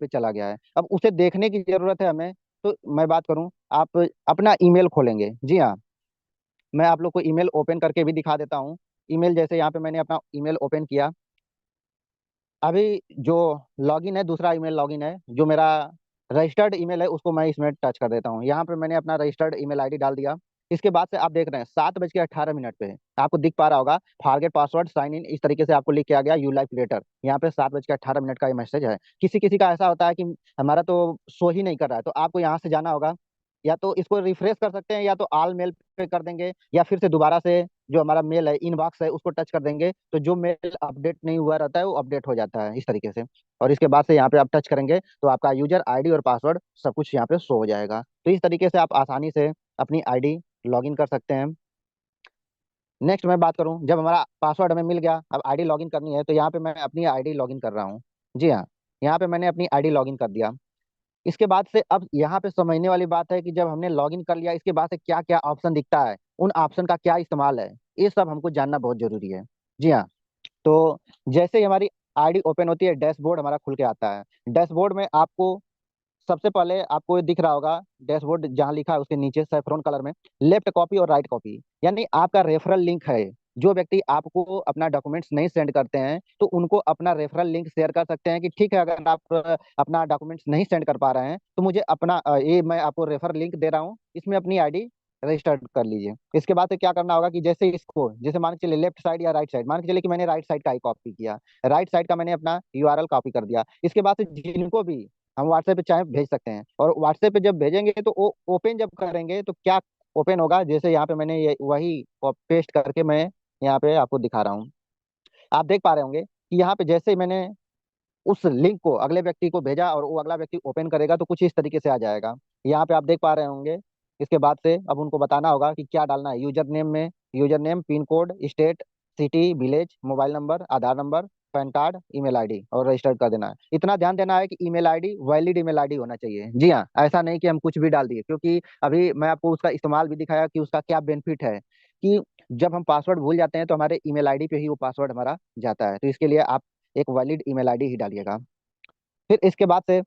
पे चला गया है। अब उसे देखने की जरूरत है हमें। तो मैं बात करूं, आप अपना ईमेल खोलेंगे। जी हाँ, मैं आप लोग को ईमेल ओपन करके भी दिखा देता हूँ। ईमेल जैसे यहाँ पे मैंने अपना ईमेल ओपन किया, अभी जो लॉगिन है, दूसरा ईमेल लॉगिन है, जो मेरा रजिस्टर्ड ईमेल है उसको मैं इसमें टच कर देता हूँ। यहाँ पे मैंने अपना रजिस्टर्ड ईमेल आईडी डाल दिया। इसके बाद से आप देख रहे हैं 7:18 पे आपको दिख पा रहा होगा, फॉरगेट पासवर्ड साइन इन, इस तरीके से आपको लिख के आ गया यू लाइफ लेटर। यहाँ पे 7:18 का ये मैसेज है। किसी किसी का ऐसा होता है कि हमारा तो शो ही नहीं कर रहा है, तो आपको यहाँ से जाना होगा, या तो इसको रिफ्रेश कर सकते हैं, या तो ऑल मेल पे कर देंगे, या फिर से दोबारा से जो हमारा मेल है, इनबॉक्स है, उसको टच कर देंगे, तो जो मेल अपडेट नहीं हुआ रहता है वो अपडेट हो जाता है इस तरीके से। और इसके बाद से यहाँ पे आप टच करेंगे तो आपका यूजर आईडी और पासवर्ड सब कुछ यहाँ पे शो हो जाएगा। तो इस तरीके से आप आसानी से अपनी आईडी लॉगिन कर सकते हैं। नेक्स्ट मैं बात करूँ, जब हमारा पासवर्ड हमें मिल गया, अब आईडी लॉगिन करनी है, तो यहाँ पे मैं अपनी आईडी लॉगिन कर रहा हूँ। जी हाँ, यहाँ पे मैंने अपनी आईडी लॉगिन कर दिया। इसके बाद से अब यहाँ पे समझने वाली बात है कि जब हमने लॉगिन कर लिया, इसके बाद से क्या क्या ऑप्शन दिखता है, उन ऑप्शन का क्या इस्तेमाल है, ये सब हमको जानना बहुत जरूरी है। जी हाँ, तो जैसे ही हमारी आईडी ओपन होती है, डैशबोर्ड हमारा खुल के आता है। डैशबोर्ड में आपको सबसे पहले आपको ये दिख रहा होगा, डैशबोर्ड जहाँ लिखा है उसके नीचे सैफरॉन कलर में लेफ्ट कॉपी और राइट कॉपी, यानी आपका रेफरल लिंक है। जो व्यक्ति आपको अपना डॉक्यूमेंट्स नहीं सेंड करते हैं, तो उनको अपना रेफरल लिंक शेयर कर सकते हैं कि ठीक है, अगर आप अपना डॉक्यूमेंट्स नहीं सेंड कर पा रहे हैं तो मुझे अपना ये मैं आपको रेफर लिंक दे रहा हूँ, इसमें अपनी आईडी रजिस्टर्ड कर लीजिए। इसके बाद से क्या करना होगा कि जैसे इसको, जैसे मान के चलिए लेफ्ट साइड या राइट साइड, मान के चलिए कि मैंने राइट साइड का ही कॉपी किया, राइट साइड का मैंने अपना यूआरएल कॉपी कर दिया। इसके बाद से जिनको भी हम व्हाट्सएप पे चाहे भेज सकते हैं, और व्हाट्सएप पे जब भेजेंगे तो वो ओपन जब करेंगे तो क्या ओपन होगा, जैसे यहाँ पे मैंने ये वही पेस्ट करके मैं यहाँ पे आपको दिखा रहा हूँ। आप देख पा रहे होंगे कि यहाँ पे जैसे ही मैंने उस लिंक को अगले व्यक्ति को भेजा और वो अगला व्यक्ति ओपन करेगा तो कुछ इस तरीके से आ जाएगा। यहाँ पे आप देख पा रहे होंगे। इसके बाद से अब उनको बताना होगा कि क्या डालना है यूजर नेम में, user name, pin code, state, city, village, mobile number, Aadhaar number, PAN card, email ID और रजिस्टर कर देना है। इतना ध्यान देना है कि email ID valid email ID होना चाहिए। जी हाँ, ऐसा नहीं कि हम कुछ भी डाल दिए, क्योंकि अभी मैं आपको उसका इस्तेमाल भी दिखाया कि उसका क्या बेनिफिट है, कि जब हम पासवर्ड भूल जाते हैं तो हमारे ईमेल आईडी पे ही वो पासवर्ड हमारा जाता है। तो इसके लिए आप एक वैलिड ईमेल आईडी ही डालिएगा। फिर इसके बाद से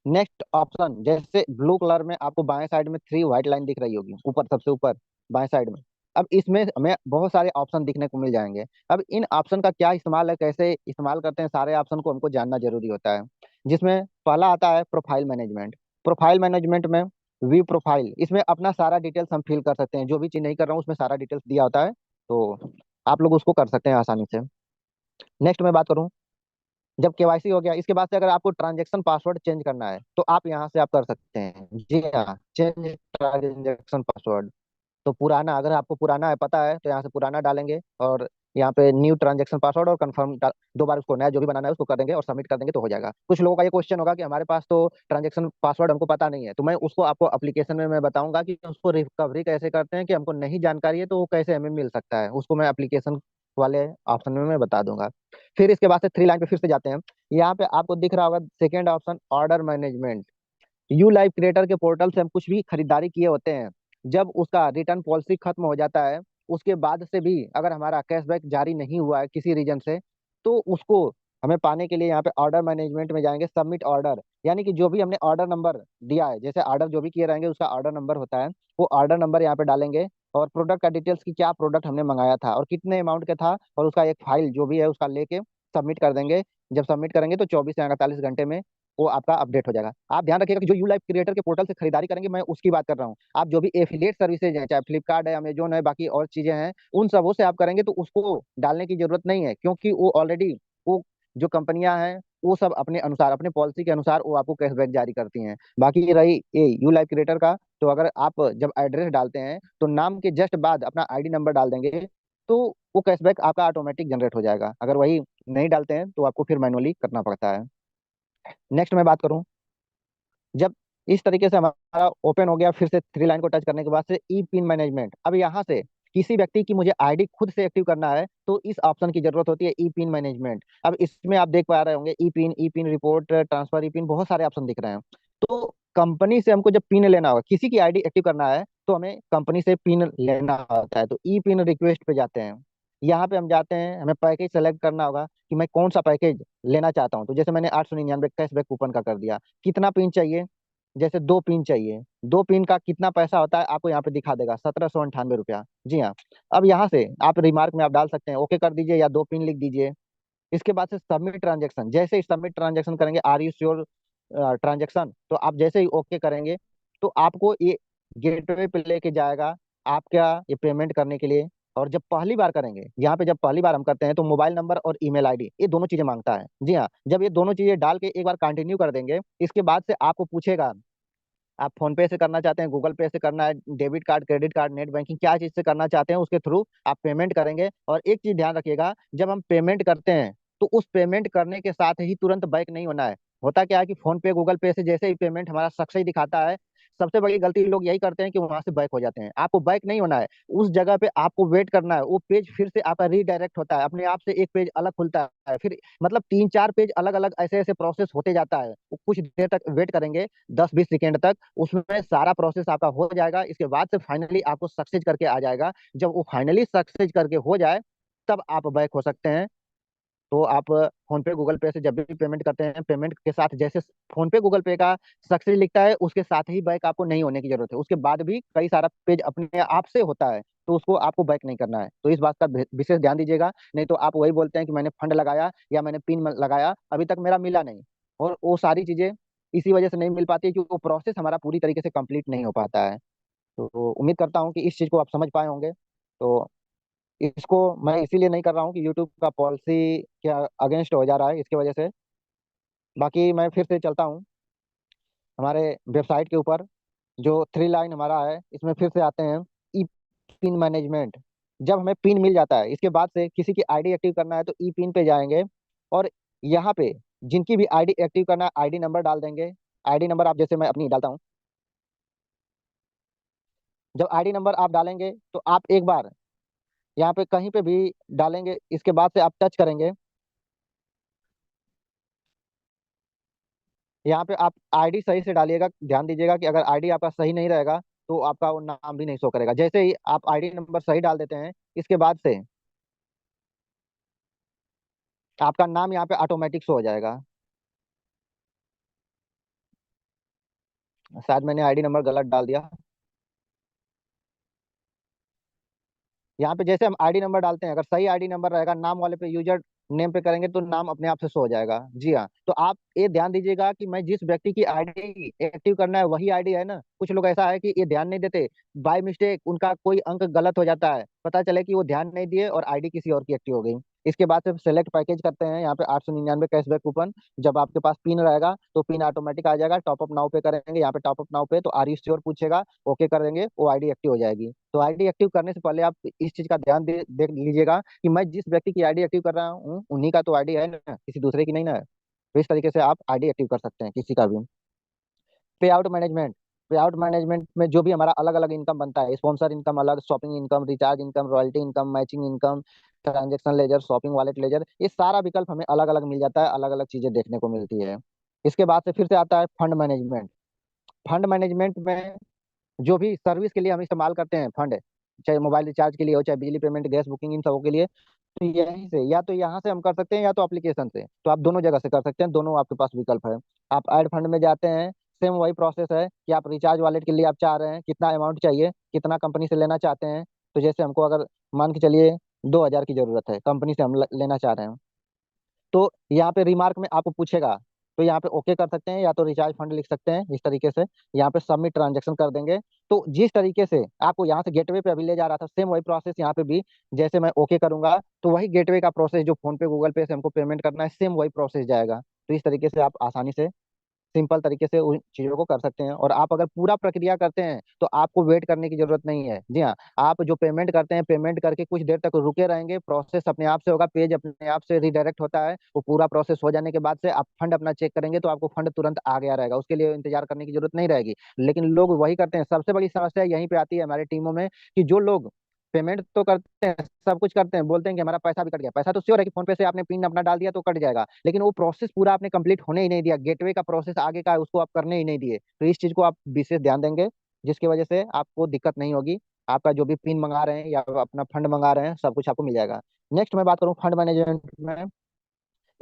नेक्स्ट ऑप्शन, जैसे ब्लू कलर में आपको बाएं साइड में 3 व्हाइट लाइन दिख रही होगी, ऊपर सबसे ऊपर बाएं साइड में। अब इसमें हमें बहुत सारे ऑप्शन दिखने को मिल जाएंगे। अब इन ऑप्शन का क्या इस्तेमाल है, कैसे इस्तेमाल करते हैं, सारे ऑप्शन को हमको जानना जरूरी होता है। जिसमें पहला आता है प्रोफाइल मैनेजमेंट। प्रोफाइल मैनेजमेंट में व्यू प्रोफाइल, इसमें अपना सारा डिटेल्स हम फिल कर सकते हैं। जो भी चीज नहीं कर रहा हूँ उसमें सारा डिटेल्स दिया होता है, तो आप लोग उसको कर सकते हैं आसानी से। नेक्स्ट मैं बात करूँ, जब केवाईसी हो गया, इसके बाद से अगर आपको ट्रांजैक्शन पासवर्ड चेंज करना है तो आप यहाँ से आप कर सकते हैं। जी हाँ, चेंज ट्रांजैक्शन पासवर्ड। तो पुराना, अगर आपको पुराना है पता है, तो यहाँ से पुराना डालेंगे, और यहाँ पे न्यू ट्रांजैक्शन पासवर्ड और कंफर्म, 2 बार उसको नया जो भी बनाना है उसको कर देंगे और सबमिट कर देंगे तो हो जाएगा। कुछ लोगों का ये क्वेश्चन होगा कि हमारे पास तो ट्रांजैक्शन पासवर्ड हमको पता नहीं है, तो मैं उसको आपको एप्लीकेशन में मैं बताऊंगा कि उसको रिकवरी कैसे करते हैं, कि हमको नहीं जानकारी है तो वो कैसे हमें मिल सकता है, उसको मैं एप्लीकेशन वाले ऑप्शन में मैं बता दूंगा। फिर इसके बाद से 3 लाइन पे फिर से जाते हैं। यहाँ पे आपको दिख रहा होगा second option, order management. You live creator के पोर्टल से हम कुछ भी खरीदारी किए होते हैं, जब उसका रिटर्न पॉलिसी खत्म हो जाता है, उसके बाद से भी अगर हमारा कैशबैक जारी नहीं हुआ है किसी रीजन से, तो उसको हमें पाने के लिए यहाँ पे ऑर्डर मैनेजमेंट में जाएंगे, सबमिट ऑर्डर, यानी कि जो भी हमने ऑर्डर नंबर दिया है, जैसे ऑर्डर जो भी किए रहेंगे उसका ऑर्डर नंबर होता है, वो ऑर्डर नंबर यहाँ पे डालेंगे, और प्रोडक्ट का डिटेल्स की क्या प्रोडक्ट हमने मंगाया था और कितने अमाउंट का था, और उसका एक फाइल जो भी है उसका लेके सबमिट कर देंगे। जब सबमिट करेंगे तो 24 से 48 घंटे में वो आपका अपडेट हो जाएगा। आप ध्यान रखिएगा कि जो यू लाइव क्रिएटर के पोर्टल से खरीदारी करेंगे, मैं उसकी बात कर रहा हूँ। आप जो भी एफिलिएट सर्विसेज हैं, चाहे फ्लिपकार्ट है, अमेजोन है, बाकी और चीजें हैं, उन सबों से आप करेंगे तो उसको डालने की जरूरत नहीं है, क्योंकि वो ऑलरेडी वो जो कंपनियां हैं वो सब अपने अनुसार, अपने पॉलिसी के अनुसार वो आपको कैशबैक जारी करती हैं। बाकी रही ये यू लाइव क्रिएटर का, तो अगर आप जब एड्रेस डालते हैं तो नाम के जस्ट बाद अपना आईडी नंबर डाल देंगे, तो वो कैशबैक आपका ऑटोमेटिक जनरेट हो जाएगा। अगर वही नहीं डालते हैं तो आपको फिर मैनुअली करना पड़ता है। नेक्स्ट मैं बात करूं, जब इस तरीके से हमारा ओपन हो गया, फिर से 3 लाइन को टच करने के बाद से ई पिन मैनेजमेंट। अब यहाँ से किसी व्यक्ति की मुझे आईडी खुद से एक्टिव करना है तो इस ऑप्शन की जरूरत होती है, ई पिन मैनेजमेंट। अब इसमें आप देख पा रहे होंगे ई पिन रिपोर्ट, ट्रांसफर ई पिन, बहुत सारे ऑप्शन दिख रहे हैं। तो कंपनी से हमको जब पिन लेना होगा, किसी की आईडी एक्टिव करना है तो हमें कंपनी से पिन लेना होता है, तो ई पिन रिक्वेस्ट पे जाते हैं। यहाँ पे हम जाते हैं, हमें पैकेज सेलेक्ट करना होगा कि मैं कौन सा पैकेज लेना चाहता हूँ। तो जैसे मैंने 899 कैशबैक कूपन का कर दिया। कितना पिन चाहिए? जैसे 2 पिन चाहिए। 2 पिन का कितना पैसा होता है आपको यहाँ पे दिखा देगा, 1798 रुपया। जी हाँ। अब यहाँ से आप रिमार्क में आप डाल सकते हैं ओके कर दीजिए या 2 पिन लिख दीजिए। इसके बाद से सबमिट ट्रांजेक्शन, जैसे ही सबमिट ट्रांजेक्शन करेंगे, आर यू श्योर ट्रांजेक्शन, तो आप जैसे ही ओके करेंगे तो आपको ये गेटवे पे लेके जाएगा आपका ये पेमेंट करने के लिए। और जब पहली बार करेंगे, यहाँ पे जब पहली बार हम करते हैं तो मोबाइल नंबर और ईमेल आईडी ये दोनों चीजें मांगता है। जी हाँ। जब ये दोनों चीजें डाल के एक बार कंटिन्यू कर देंगे, इसके बाद से आपको पूछेगा आप फोन पे से करना चाहते हैं, गूगल पे से करना है, debit card, credit card, net banking, क्या चीज से करना चाहते हैं उसके थ्रू आप पेमेंट करेंगे। और एक चीज ध्यान रखिएगा, जब हम पेमेंट करते हैं तो उस पेमेंट करने के साथ ही तुरंत बैक नहीं होना है। होता क्या है कि फोन पे गूगल पे से जैसे ही पेमेंट हमारा सक्सेस दिखाता है, सबसे बड़ी गलती लोग यही करते हैं कि वहां से बैक हो जाते हैं। आपको बैक नहीं होना है, उस जगह पे आपको वेट करना है। वो पेज फिर से आपका रीडायरेक्ट होता है, अपने आप से एक पेज अलग खुलता है, फिर मतलब 3 4 पेज अलग अलग ऐसे ऐसे प्रोसेस होते जाता है। वो कुछ देर तक वेट करेंगे, 10 20 सेकेंड तक, उसमें सारा प्रोसेस आपका हो जाएगा। इसके बाद से फाइनली आपको सक्सेस करके आ जाएगा। जब वो फाइनली सक्सेस करके हो जाए, तब आप बैक हो सकते हैं। तो आप फोन पे गूगल पे से जब भी पेमेंट करते हैं, पेमेंट के साथ जैसे फोन पे गूगल पे का सक्सेस लिखता है, उसके साथ ही बैक आपको नहीं होने की जरूरत है। उसके बाद भी कई सारा पेज अपने आप से होता है, तो उसको आपको बैक नहीं करना है। तो इस बात का विशेष ध्यान दीजिएगा। नहीं तो आप वही बोलते हैं कि मैंने फंड लगाया या मैंने पिन लगाया, अभी तक मेरा मिला नहीं। और वो सारी चीजें इसी वजह से नहीं मिल पाती है कि वो प्रोसेस हमारा पूरी तरीके से कंप्लीट नहीं हो पाता है। तो उम्मीद करता हूँ कि इस चीज को आप समझ पाए होंगे। तो इसको मैं इसीलिए नहीं कर रहा हूँ कि यूट्यूब का पॉलिसी के अगेंस्ट हो जा रहा है, इसकी वजह से। बाकी मैं फिर से चलता हूँ हमारे वेबसाइट के ऊपर। जो 3 लाइन हमारा है, इसमें फिर से आते हैं। ई पिन मैनेजमेंट। जब हमें पिन मिल जाता है, इसके बाद से किसी की आईडी एक्टिव करना है तो ई पिन पे जाएंगे। और यहाँ पे जिनकी भी आईडी एक्टिव करना है, आईडी नंबर डाल देंगे। आईडी नंबर आप जैसे मैं अपनी डालता हूँ। जब आईडी नंबर आप डालेंगे तो आप एक बार यहाँ पे कहीं पे भी डालेंगे, इसके बाद से आप टच करेंगे। यहाँ पे आप आईडी सही से डालिएगा, ध्यान दीजिएगा कि अगर आईडी आपका सही नहीं रहेगा तो आपका वो नाम भी नहीं शो करेगा। जैसे ही आप आईडी नंबर सही डाल देते हैं, इसके बाद से आपका नाम यहाँ पे ऑटोमेटिक शो हो जाएगा। शायद मैंने आईडी नंबर गलत डाल दिया। यहाँ पे जैसे हम आईडी नंबर डालते हैं, अगर सही आईडी नंबर रहेगा, नाम वाले पे यूजर नेम पे करेंगे तो नाम अपने आप से शो हो जाएगा। जी हाँ। तो आप ये ध्यान दीजिएगा कि मैं जिस व्यक्ति की आईडी एक्टिव करना है वही आईडी है ना। कुछ लोग ऐसा है कि ये ध्यान नहीं देते, बाय मिस्टेक उनका कोई अंक गलत हो जाता है, पता चले कि वो ध्यान नहीं दिए और आईडी किसी और की एक्टिव हो गई। इसके बाद से सेलेक्ट पैकेज करते हैं, यहाँ पे 899 कैशबैक कूपन। जब आपके पास पिन रहेगा तो पिन ऑटोमेटिक आ जाएगा। टॉपअप नाउ पे करेंगे, यहाँ पे टॉपअप नाउ पे तो आर यू श्योर पूछेगा, ओके कर देंगे, वो आईडी एक्टिव हो जाएगी। तो आईडी एक्टिव करने से पहले आप इस चीज का ध्यान देख लीजिएगा कि मैं जिस व्यक्ति की आईडी एक्टिव कर रहा हूँ उन्हीं का तो आईडी है ना, किसी दूसरे की नहीं ना है। तो इस तरीके से आप आईडी एक्टिव कर सकते हैं किसी का भी। Payout management. Payout management में जो भी हमारा अलग अलग इनकम बनता है, स्पॉन्सर इनकम अलग, shopping income, recharge income, royalty income, matching income, transaction ledger, shopping wallet ledger, ये सारा विकल्प हमें अलग अलग मिल जाता है, अलग अलग चीजें देखने को मिलती है। इसके बाद से फिर से आता है फंड मैनेजमेंट। फंड मैनेजमेंट में जो भी सर्विस के लिए हम इस्तेमाल करते हैं फंड, चाहे मोबाइल रिचार्ज के लिए हो, चाहे बिजली पेमेंट, गैस बुकिंग, इन सबों के लिए, तो यहीं से या तो यहाँ से हम कर सकते हैं या तो एप्लीकेशन से। तो आप दोनों जगह से कर सकते हैं, दोनों आपके पास विकल्प है। आप ऐड फंड में जाते हैं, सेम वही प्रोसेस है कि आप रिचार्ज वॉलेट के लिए आप चाह रहे हैं कितना अमाउंट चाहिए, कितना कंपनी से लेना चाहते हैं। तो जैसे हमको अगर मान के चलिए 2000 की जरूरत है, कंपनी से हम लेना चाह रहे हैं, तो यहाँ पे रिमार्क में आपको पूछेगा, तो यहाँ पे ओके कर सकते हैं या तो रिचार्ज फंड लिख सकते हैं इस तरीके से। यहाँ पे सबमिट ट्रांजेक्शन कर देंगे। तो जिस तरीके से आपको यहाँ से गेटवे पे अभी ले जा रहा था, सेम वही प्रोसेस यहाँ पे भी। जैसे मैं ओके करूंगा तो वही गेटवे का प्रोसेस जो फोन पे गूगल पे से हमको पेमेंट करना है, सेम वही प्रोसेस जाएगा। तो इस तरीके से आप आसानी से सिंपल तरीके से उन चीजों को कर सकते हैं। और आप अगर पूरा प्रक्रिया करते हैं तो आपको वेट करने की जरूरत नहीं है। जी हाँ। आप जो पेमेंट करते हैं, पेमेंट करके कुछ देर तक रुके रहेंगे, प्रोसेस अपने आप से होगा, पेज अपने आप से रिडायरेक्ट होता है। वो पूरा प्रोसेस हो जाने के बाद से आप फंड अपना चेक करेंगे तो आपको फंड तुरंत आ गया रहेगा, उसके लिए इंतजार करने की जरूरत नहीं रहेगी। लेकिन लोग वही करते हैं, सबसे बड़ी समस्या यहीं पे आती है हमारी टीमों में, कि जो लोग पेमेंट तो करते हैं, सब कुछ करते हैं, बोलते हैं कि हमारा पैसा भी कट गया। पैसा तो श्योर है कि फोन पे से आपने पिन अपना डाल दिया तो कट जाएगा, लेकिन वो प्रोसेस पूरा आपने कंप्लीट होने ही नहीं दिया, गेटवे का प्रोसेस आगे का है उसको आप करने ही नहीं दिए। तो इस चीज को आप विशेष ध्यान देंगे, जिसकी वजह से आपको दिक्कत नहीं होगी। आपका जो भी पिन मंगा रहे हैं या अपना फंड मंगा रहे हैं, सब कुछ आपको मिल जाएगा। नेक्स्ट मैं बात करूँ फंड मैनेजमेंट में,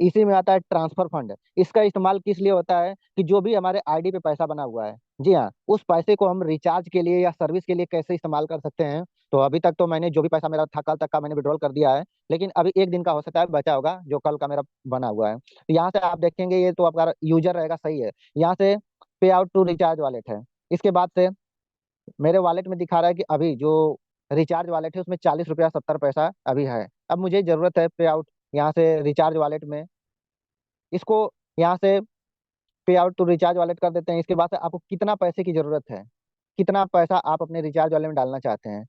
इसी में आता है ट्रांसफर फंड। इसका इस्तेमाल किस लिए होता है कि जो भी हमारे आईडी पे पैसा बना हुआ है, जी हाँ, उस पैसे को हम रिचार्ज के लिए या सर्विस के लिए कैसे इस्तेमाल कर सकते हैं। तो अभी तक तो मैंने जो भी पैसा मेरा था कल तक का मैंने विड्रॉल कर दिया है, लेकिन अभी एक दिन का हो सकता है बचा होगा जो कल का मेरा बना हुआ है। तो यहाँ से आप देखेंगे, ये तो आपका यूजर रहेगा, सही है। यहाँ से पे आउट टू रिचार्ज वॉलेट है। इसके बाद से मेरे वॉलेट में दिखा रहा है कि अभी जो रिचार्ज वॉलेट है उसमें 40 रुपया 70 पैसा अभी है। अब मुझे जरूरत है पे आउट, यहाँ से रिचार्ज वॉलेट में इसको यहाँ से पे आउट टू रिचार्ज वॉलेट कर देते हैं। इसके बाद से आपको कितना पैसे की जरूरत है, कितना पैसा आप अपने रिचार्ज वॉलेट में डालना चाहते हैं,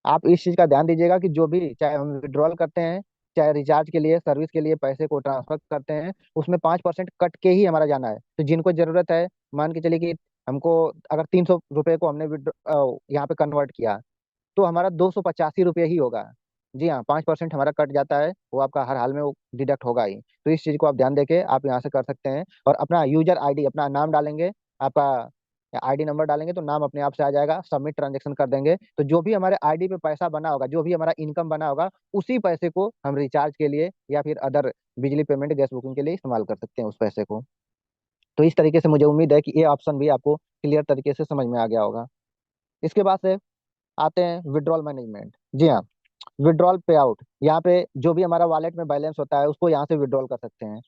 आप इस चीज का ध्यान दीजिएगा कि जो भी चाहे हम विड्रॉल करते हैं, चाहे रिचार्ज के लिए सर्विस के लिए पैसे को ट्रांसफर करते हैं, उसमें 5% कट के ही हमारा जाना है। तो जिनको जरूरत है, मान के चलिए कि हमको अगर 300 रुपये को हमने यहाँ पे कन्वर्ट किया, तो हमारा 285 रुपये ही होगा। जी हाँ, 5% हमारा कट जाता है, वो आपका हर हाल में वो डिडक्ट होगा ही। तो इस चीज को आप ध्यान देके आप यहाँ से कर सकते हैं। और अपना यूजर आईडी, अपना नाम डालेंगे, आपका आईडी नंबर डालेंगे तो नाम अपने आप से आ जाएगा। सबमिट ट्रांजेक्शन कर देंगे तो जो भी हमारे आईडी पे पैसा बना होगा, जो भी हमारा इनकम बना होगा, उसी पैसे को हम रिचार्ज के लिए या फिर अदर बिजली पेमेंट, गैस बुकिंग के लिए इस्तेमाल कर सकते हैं उस पैसे को। तो इस तरीके से मुझे उम्मीद है कि ये ऑप्शन भी आपको क्लियर तरीके से समझ में आ गया होगा। इसके बाद से आते हैं विड्रॉल मैनेजमेंट। जी हाँ, विड्रॉल पे आउट, यहाँ पे जो भी हमारा वॉलेट में बैलेंस होता है उसको यहाँ से विड्रॉल कर सकते हैं।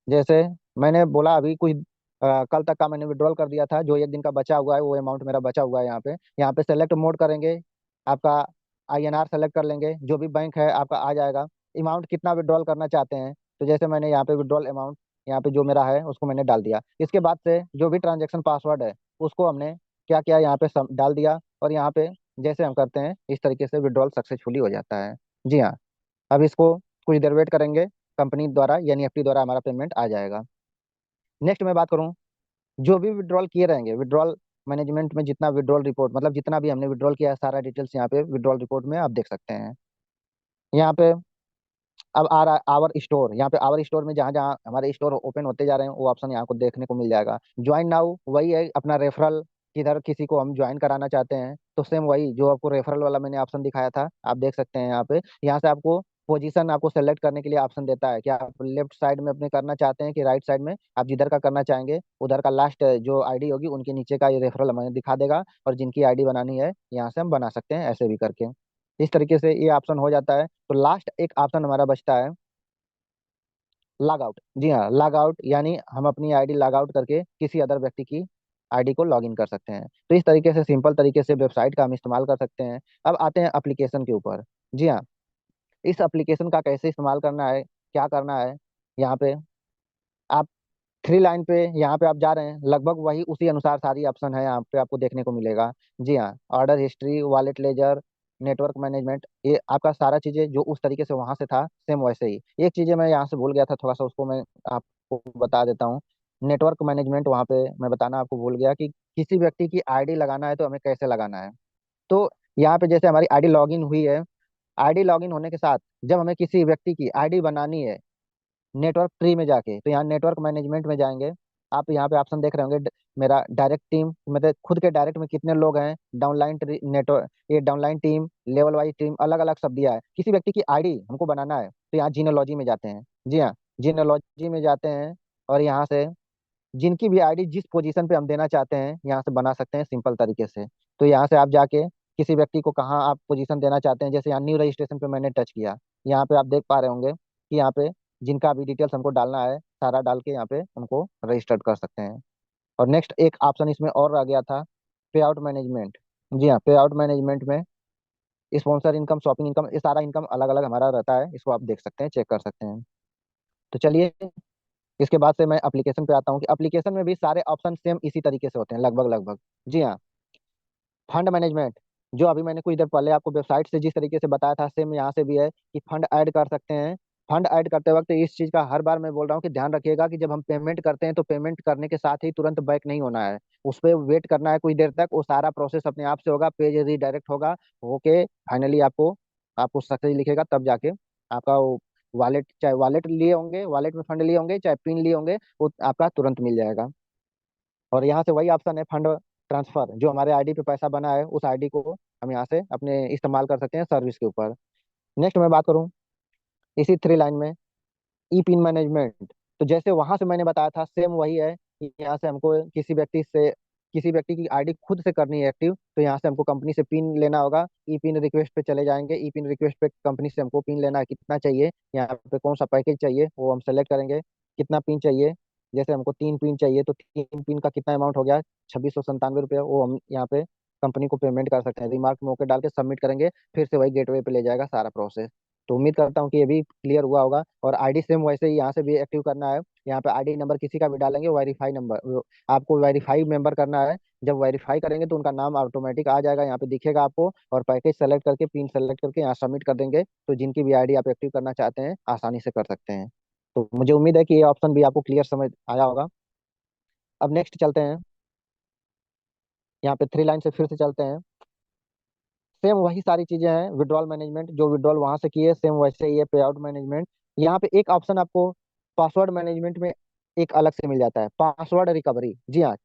जैसे मैंने बोला अभी कुछ कल तक का मैंने विड्रॉल कर दिया था, जो एक दिन का बचा हुआ है वो अमाउंट मेरा बचा हुआ है। यहाँ पे सेलेक्ट मोड करेंगे, आपका आईएनआर सेलेक्ट कर लेंगे, जो भी बैंक है आपका आ जाएगा। अमाउंट कितना विड्रॉल करना चाहते हैं, तो जैसे मैंने यहाँ पे विड्रॉल अमाउंट यहाँ पे जो मेरा है उसको मैंने डाल दिया। इसके बाद से जो भी ट्रांजेक्शन पासवर्ड है उसको हमने क्या किया, यहाँ पे डाल दिया। और यहाँ पे जैसे हम करते हैं इस तरीके से विड्रॉल सक्सेसफुली हो जाता है। जी हाँ, अब इसको कुछ देर वेट करेंगे, कंपनी द्वारा यानी एनईएफटी द्वारा हमारा पेमेंट आ जाएगा। नेक्स्ट मैं बात करूं, जो भी विड्रॉल किए रहेंगे, विड्रॉल मैनेजमेंट में जितना विड्रॉल रिपोर्ट, मतलब जितना भी हमने विड्रॉल किया है सारा डिटेल्स यहाँ पे विड्रॉल रिपोर्ट में आप देख सकते हैं। यहाँ पे अब आ रहा है आवर स्टोर। यहाँ पे आवर स्टोर में जहाँ जहाँ हमारे स्टोर ओपन होते जा रहे हैं वो ऑप्शन यहाँ को देखने को मिल जाएगा। ज्वाइन नाउ वही है, अपना रेफरल किधर किसी को हम ज्वाइन कराना चाहते हैं तो सेम वही जो आपको रेफरल वाला मैंने ऑप्शन दिखाया था आप देख सकते हैं। यहाँ पे यहाँ से आपको पोजीशन आपको सेलेक्ट करने के लिए ऑप्शन देता है कि आप लेफ्ट साइड में अपने करना चाहते हैं कि राइट साइड में। आप जिधर का करना चाहेंगे उधर का लास्ट जो आईडी होगी उनके नीचे का ये रेफरल हमें दिखा देगा, और जिनकी आईडी बनानी है यहाँ से हम बना सकते हैं ऐसे भी करके। इस तरीके से ये ऑप्शन हो जाता है। तो लास्ट एक ऑप्शन हमारा बचता है लॉग आउट। जी हाँ, लॉग आउट यानी हम अपनी आईडी लॉग आउट करके किसी अदर व्यक्ति की आईडी को लॉग इन कर सकते हैं। तो इस तरीके से सिंपल तरीके से वेबसाइट का हम इस्तेमाल कर सकते हैं। अब आते हैं एप्लीकेशन के ऊपर। जी हाँ, इस एप्लीकेशन का कैसे इस्तेमाल करना है, क्या करना है, यहाँ पे आप थ्री लाइन पे यहाँ पे आप जा रहे हैं, लगभग वही उसी अनुसार सारी ऑप्शन है यहाँ पे आपको देखने को मिलेगा। जी हाँ, order history, wallet ledger, network management, ये आपका सारा चीजें जो उस तरीके से वहां से था सेम वैसे ही। एक चीजें मैं यहाँ से भूल गया था थोड़ा सा, उसको मैं आपको बता देता हूँ। नेटवर्क मैनेजमेंट वहाँ पे मैं बताना आपको भूल गया कि किसी व्यक्ति की आईडी लगाना है तो हमें कैसे लगाना है। तो यहाँ पे जैसे हमारी आईडी लॉगिन हुई है, आईडी लॉगिन होने के साथ जब हमें किसी व्यक्ति की आईडी बनानी है नेटवर्क ट्री में जाके, तो यहाँ नेटवर्क मैनेजमेंट में जाएंगे। आप यहाँ पे ऑप्शन देख रहे होंगे मेरा डायरेक्ट टीम, मतलब खुद के डायरेक्ट में कितने लोग हैं, डाउनलाइन नेटवर्क, ये downline team, level wise team, अलग अलग सब दिया है। किसी व्यक्ति की आईडी हमको बनाना है तो यहाँ जीनोलॉजी में जाते हैं। जी हाँ, जीनोलॉजी में जाते हैं और यहाँ से जिनकी भी आईडी जिस पोजीशन पे हम देना चाहते हैं यहाँ से बना सकते हैं सिंपल तरीके से। तो यहाँ से आप जाके किसी व्यक्ति को कहाँ आप पोजीशन देना चाहते हैं, जैसे यहाँ न्यू रजिस्ट्रेशन पे मैंने टच किया, यहाँ पे आप देख पा रहे होंगे कि यहाँ पे जिनका भी डिटेल्स हमको डालना है सारा डाल के यहाँ पे हमको रजिस्टर्ड कर सकते हैं। और नेक्स्ट एक ऑप्शन इसमें और रह गया था, पे आउट मैनेजमेंट। जी हाँ, पे आउट मैनेजमेंट में स्पॉन्सर इनकम, शॉपिंग इनकम, ये सारा इनकम अलग अलग हमारा रहता है, इसको आप देख सकते हैं, चेक कर सकते हैं। तो चलिए इसके बाद से मैं एप्लीकेशन पे आता हूँ कि एप्लीकेशन में भी सारे ऑप्शन सेम इसी तरीके से होते हैं लगभग लगभग। जी हाँ, फंड मैनेजमेंट जो अभी मैंने कुछ देर पहले आपको वेबसाइट से जिस तरीके से बताया था सेम यहाँ से भी है कि फंड ऐड कर सकते हैं। फंड ऐड करते वक्त इस चीज का हर बार मैं बोल रहा हूँ कि ध्यान रखिएगा कि जब हम पेमेंट करते हैं तो पेमेंट करने के साथ ही तुरंत बैक नहीं होना है, उस पर वेट करना है कुछ देर तक, वो सारा प्रोसेस अपने आप से होगा, पेज रीडायरेक्ट होगा होके फाइनली आपको आपको सक्सेस लिखेगा, तब जाके आपका वो वॉलेट, चाहे वॉलेट लिए होंगे, वॉलेट में फंड लिए होंगे, चाहे पिन लिए होंगे, वो आपका तुरंत मिल जाएगा। और यहाँ से वही ऑप्शन है फंड ट्रांसफर, जो हमारे आईडी पे पैसा बना है उस आईडी को हम यहाँ से अपने इस्तेमाल कर सकते हैं सर्विस के ऊपर। नेक्स्ट मैं बात करूँ इसी 3 लाइन में, ई पिन मैनेजमेंट। तो जैसे वहां से मैंने बताया था सेम वही है कि यहाँ से हमको किसी व्यक्ति की आईडी खुद से करनी है एक्टिव, तो यहाँ से हमको कंपनी से पिन लेना होगा। ई पिन रिक्वेस्ट पे चले जाएंगे, ई पिन रिक्वेस्ट पे कंपनी से हमको पिन लेना है, कितना चाहिए, यहाँ पे कौन सा पैकेज चाहिए वो हम सेलेक्ट करेंगे, कितना पिन चाहिए। जैसे हमको 3 पिन चाहिए तो 3 पिन का कितना अमाउंट हो गया, 2697 रुपये, वो हम यहाँ पे कंपनी को पेमेंट कर सकते हैं। रिमार्क में ओके डाल के सबमिट करेंगे, फिर से वही गेटवे पे ले जाएगा सारा प्रोसेस। तो उम्मीद करता हूँ कि ये भी क्लियर हुआ होगा। और आईडी सेम वैसे ही यहाँ से भी एक्टिव करना है। यहाँ पे आईडी नंबर किसी का भी डालेंगे, वेरीफाई नंबर आपको वेरीफाई मेंबर करना है। जब वेरीफाई करेंगे तो उनका नाम ऑटोमेटिक आ जाएगा, यहाँ पे दिखेगा आपको, और पैकेज सेलेक्ट करके पिन सेलेक्ट करके यहाँ सबमिट कर देंगे, तो जिनकी भी आईडी आप एक्टिव करना चाहते हैं आसानी से कर सकते हैं। तो मुझे उम्मीद है कि ये ऑप्शन भी आपको क्लियर समझ आया होगा। अब नेक्स्ट चलते हैं, यहाँ पे 3 लाइन से फिर से चलते हैं। सेम वही सारी चीजें हैं, विड्रॉल मैनेजमेंट जो विड्रॉल वहां से किए सेम वैसे ही है, पे आउट मैनेजमेंट। यहाँ पे एक ऑप्शन आपको पासवर्ड मैनेजमेंट में एक अलग से मिल जाता है, पासवर्ड रिकवरी। जी हाँ,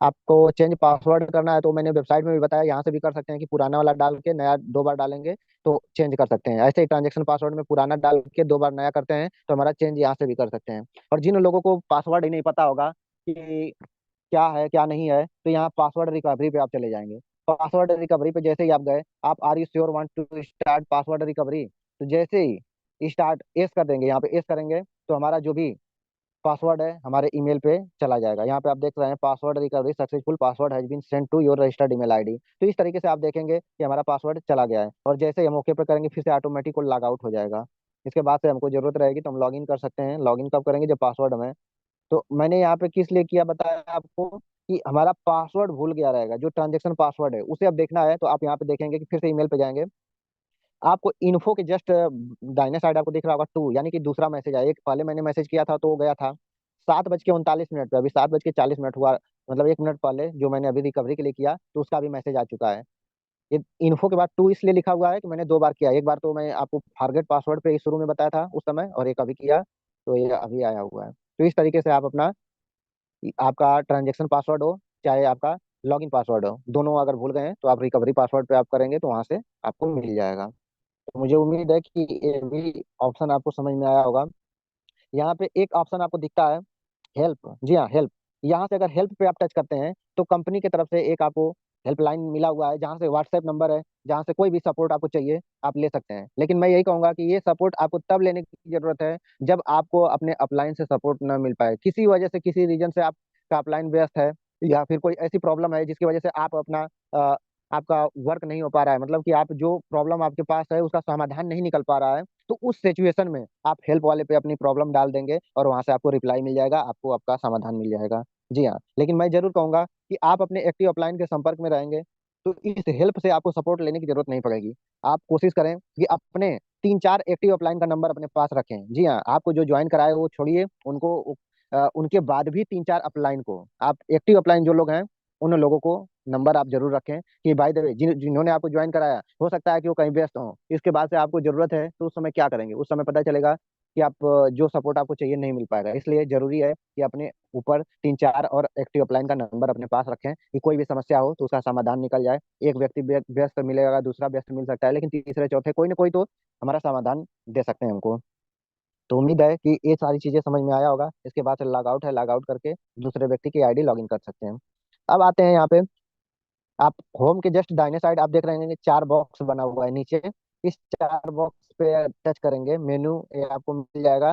आपको चेंज पासवर्ड करना है तो मैंने वेबसाइट में भी बताया, यहाँ से भी कर सकते हैं कि पुराना वाला डाल के नया 2 बार डालेंगे तो चेंज कर सकते हैं। ऐसे ही ट्रांजेक्शन पासवर्ड में पुराना डाल के 2 बार नया करते हैं तो हमारा चेंज यहाँ से भी कर सकते हैं। और जिन लोगों को पासवर्ड ही नहीं पता होगा कि क्या है क्या नहीं है, तो यहाँ पासवर्ड रिकवरी पे आप चले जाएंगे। पासवर्ड रिकवरी पे जैसे ही आप गए, आप are you sure want to start password recovery, तो जैसे ही स्टार्ट एस कर देंगे, यहाँ पे एस करेंगे तो हमारा जो भी पासवर्ड है हमारे ईमेल पे चला जाएगा। यहाँ पे आप देख रहे हैं password recovery successful, password has been send to your registered email ID. तो इस तरीके से आप देखेंगे कि हमारा पासवर्ड चला गया है, और जैसे ही हम ओके पे करेंगे फिर से ऑटोमेटिक लॉग आउट हो जाएगा। इसके बाद से हमको जरूरत रहेगी तो हम लॉग इन कर सकते हैं। लॉग इन कब करेंगे, जब पासवर्ड हमें, तो मैंने यहाँ पे किस लिए किया बताया आपको, कि हमारा पासवर्ड भूल गया रहेगा, जो ट्रांजेक्शन पासवर्ड है उसे अब देखना है। तो आप यहाँ पे देखेंगे कि फिर से ईमेल पे जाएंगे, आपको इन्फो के जस्ट दाहिने साइड आपको दिख रहा होगा टू, यानी कि दूसरा मैसेज आया। एक पहले मैंने मैसेज किया था तो वो गया था 7:39 पे, अभी 7:40 हुआ, मतलब 1 मिनट पहले जो मैंने अभी रिकवरी के लिए किया तो उसका भी मैसेज आ चुका है। ये इन्फो के बाद टू इसलिए लिखा हुआ है कि मैंने 2 बार किया, एक बार तो मैं आपको फॉरगेट पासवर्ड पे शुरू में बताया था उस समय, और एक अभी किया तो ये अभी आया हुआ है। तो इस तरीके से आप अपना, आपका ट्रांजेक्शन पासवर्ड हो चाहे आपका लॉगिन पासवर्ड हो, दोनों अगर भूल गए हैं तो आप रिकवरी पासवर्ड पे आप करेंगे तो वहां से आपको मिल जाएगा। तो मुझे उम्मीद है कि ये भी ऑप्शन आपको समझ में आया होगा। यहाँ पे एक ऑप्शन आपको दिखता है हेल्प। जी हाँ, हेल्प। यहाँ से अगर हेल्प पे आप टच करते हैं तो कंपनी की तरफ से एक आपको हेल्पलाइन मिला हुआ है, जहाँ से व्हाट्सएप नंबर है, जहाँ से कोई भी सपोर्ट आपको चाहिए आप ले सकते हैं। लेकिन मैं यही कहूंगा कि ये सपोर्ट आपको तब लेने की जरूरत है जब आपको अपने अपलाइन से सपोर्ट न मिल पाए, किसी वजह से किसी रीजन से आपका अपलाइन व्यस्त है, या फिर कोई ऐसी प्रॉब्लम है जिसकी वजह से आप अपना आपका वर्क नहीं हो पा रहा है, मतलब कि आप जो प्रॉब्लम आपके पास है उसका समाधान नहीं निकल पा रहा है, तो उस सिचुएशन में आप हेल्प वाले पे अपनी प्रॉब्लम डाल देंगे और वहां से आपको रिप्लाई मिल जाएगा, आपको आपका समाधान मिल जाएगा। जी हाँ, लेकिन मैं जरूर कहूंगा कि आप अपने एक्टिव अपलाइन के संपर्क में रहेंगे तो इस हेल्प से आपको सपोर्ट लेने की जरूरत नहीं पड़ेगी। आप कोशिश करें कि अपने 3-4 एक्टिव अपलाइन का नंबर अपने पास रखें। जी हाँ, आपको जो ज्वाइन कराए वो छोड़िए, उनको उनके बाद भी 3-4 अपलाइन को, आप एक्टिव अपलाइन जो लोग हैं उन लोगों को नंबर आप जरूर रखें कि बाय द वे जिन्होंने आपको ज्वाइन कराया हो सकता है कि वो कहीं व्यस्त हो, इसके बाद से आपको जरूरत है तो उस समय क्या करेंगे, उस समय पता चलेगा कि आप जो सपोर्ट आपको चाहिए नहीं मिल पाएगा। इसलिए जरूरी है कि अपने ऊपर 3-4 और एक्टिव अपलाइन का नंबर अपने पास रखें कि कोई भी समस्या हो तो उसका समाधान निकल जाए। एक व्यक्ति व्यस्त मिलेगा, दूसरा व्यस्त मिल सकता है, लेकिन तीसरे चौथे कोई ना कोई तो हमारा समाधान दे सकते हैं हमको। तो उम्मीद है कि ये सारी चीजें समझ में आया होगा। इसके बाद से लॉग आउट है, लॉग आउट करके दूसरे व्यक्ति की आईडी लॉग इन कर सकते हैं। अब आते हैं यहाँ पे, आप होम के जस्ट दाहिने साइड आप देख रहे हैं 4 बॉक्स बना हुआ है नीचे, इस 4 बॉक्स पे टच करेंगे, मेनू ये आपको मिल जाएगा।